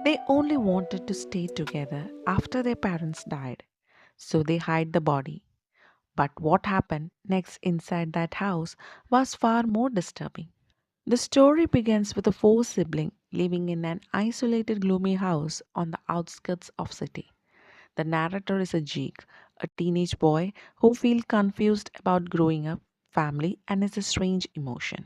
They only wanted to stay together after their parents died, so they hide the body. But what happened next inside that house was far more disturbing. The story begins with the four siblings living in an isolated gloomy house on the outskirts of city. The narrator is a Jake, a teenage boy who feels confused about growing up, family, and has a strange emotion.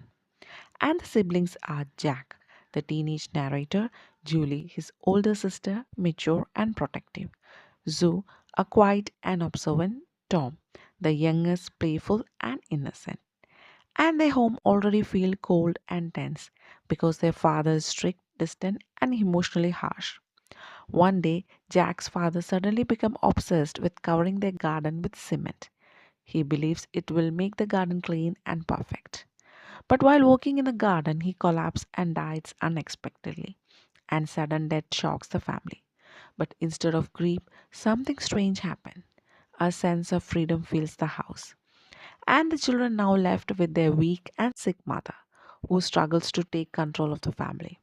And the siblings are Jack, the teenage narrator, Julie, his older sister, mature and protective, Zoo, a quiet and observant, Tom, the youngest, playful and innocent. And their home already feel cold and tense because their father is strict, distant, and emotionally harsh. One day, Jack's father suddenly became obsessed with covering their garden with cement. He believes it will make the garden clean and perfect. But while walking in the garden, he collapses and dies unexpectedly, and sudden death shocks the family. But instead of grief, something strange happened. A sense of freedom fills the house, and the children now left with their weak and sick mother, who struggles to take control of the family.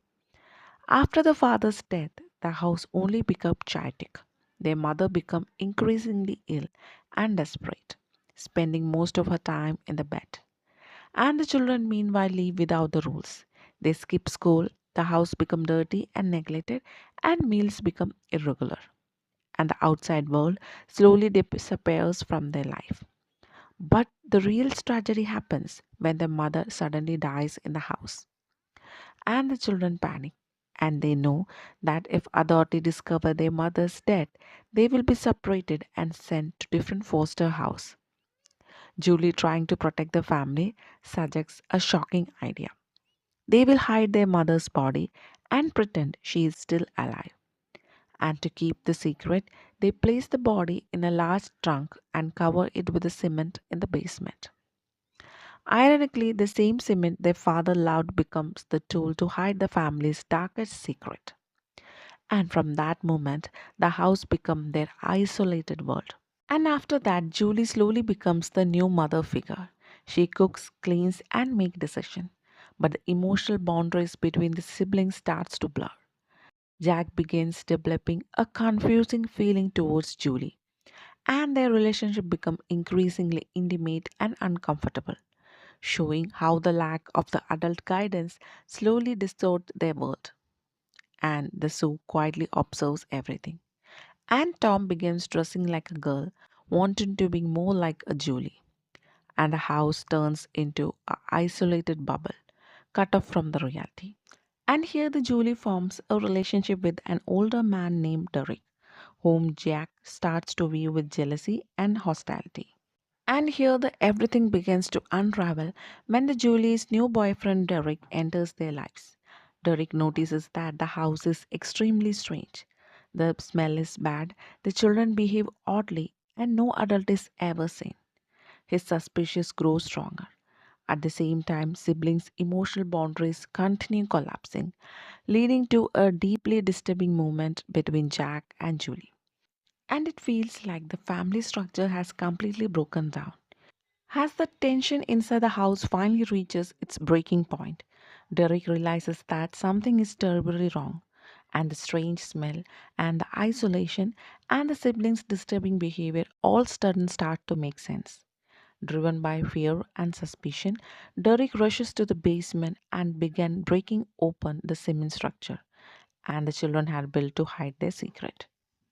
After the father's death, the house only became chaotic. Their mother became increasingly ill and desperate, spending most of her time in the bed. And the children meanwhile live without the rules. They skip school, the house become dirty and neglected, and meals become irregular. And the outside world slowly disappears from their life. But the real tragedy happens when the mother suddenly dies in the house. And the children panic. And they know that if authorities discover their mother's death, they will be separated and sent to different foster house. Julie, trying to protect the family, suggests a shocking idea. They will hide their mother's body and pretend she is still alive. And to keep the secret, they place the body in a large trunk and cover it with the cement in the basement. Ironically, the same cement their father loved becomes the tool to hide the family's darkest secret. And from that moment, the house becomes their isolated world. And after that, Julie slowly becomes the new mother figure. She cooks, cleans, and makes decisions. But the emotional boundaries between the siblings starts to blur. Jack begins developing a confusing feeling towards Julie, and their relationship becomes increasingly intimate and uncomfortable, showing how the lack of the adult guidance slowly distorts their world. And the Sue quietly observes everything. And Tom begins dressing like a girl, wanting to be more like a Julie. And the house turns into an isolated bubble, cut off from the reality. And here the Julie forms a relationship with an older man named Derek, whom Jack starts to view with jealousy and hostility. And here the everything begins to unravel when the Julie's new boyfriend Derek enters their lives. Derek notices that the house is extremely strange. The smell is bad, the children behave oddly, and no adult is ever seen. His suspicions grow stronger. At the same time, siblings' emotional boundaries continue collapsing, leading to a deeply disturbing moment between Jack and Julie. And it feels like the family structure has completely broken down. As the tension inside the house finally reaches its breaking point, Derek realizes that something is terribly wrong, and the strange smell, and the isolation, and the siblings' disturbing behavior all suddenly start to make sense. Driven by fear and suspicion, Derek rushes to the basement and began breaking open the cement structure, and the children had built to hide their secret.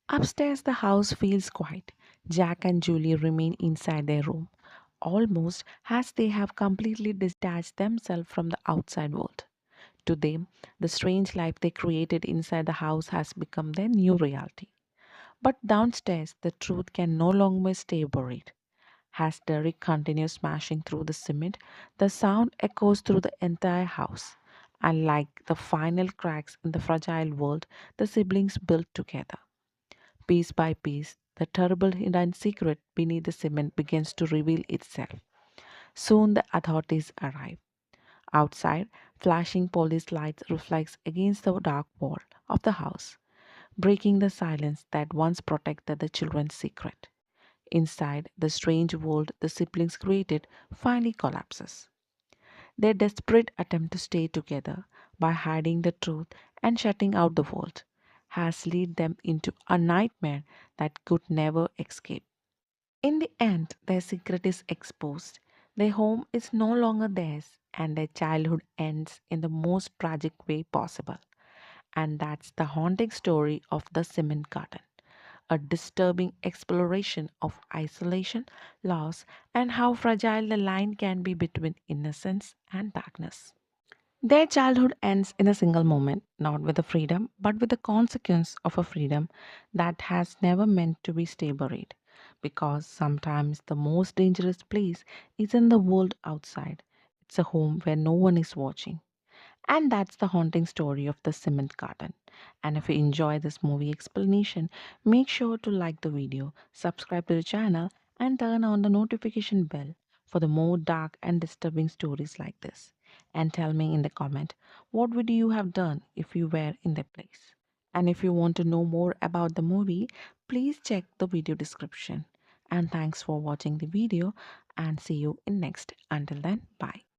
Upstairs, the house feels quiet. Jack and Julie remain inside their room, almost as they have completely detached themselves from the outside world. To them, the strange life they created inside the house has become their new reality. But downstairs, the truth can no longer stay buried. As Derek continues smashing through the cement, the sound echoes through the entire house. And like the final cracks in the fragile world the siblings built together. Piece by piece, the terrible hidden secret beneath the cement begins to reveal itself. Soon the authorities arrive. Outside, flashing police lights reflects against the dark wall of the house, breaking the silence that once protected the children's secret. Inside, the strange world the siblings created finally collapses. Their desperate attempt to stay together by hiding the truth and shutting out the world has led them into a nightmare that could never escape. In the end, their secret is exposed. Their home is no longer theirs, and their childhood ends in the most tragic way possible. And that's the haunting story of the cement garden, a disturbing exploration of isolation, loss, and how fragile the line can be between innocence and darkness. Their childhood ends in a single moment, not with the freedom, but with the consequence of a freedom that has never meant to be stay buried. Because sometimes the most dangerous place isn't the world outside, it's a home where no one is watching. And that's the haunting story of the cement garden. And if you enjoy this movie explanation, make sure to like the video, subscribe to the channel, and turn on the notification bell for the more dark and disturbing stories like this. And tell me in the comment what would you have done if you were in their place. And if you want to know more about the movie, please check the video description. And thanks for watching the video and see you in next. Until then, bye.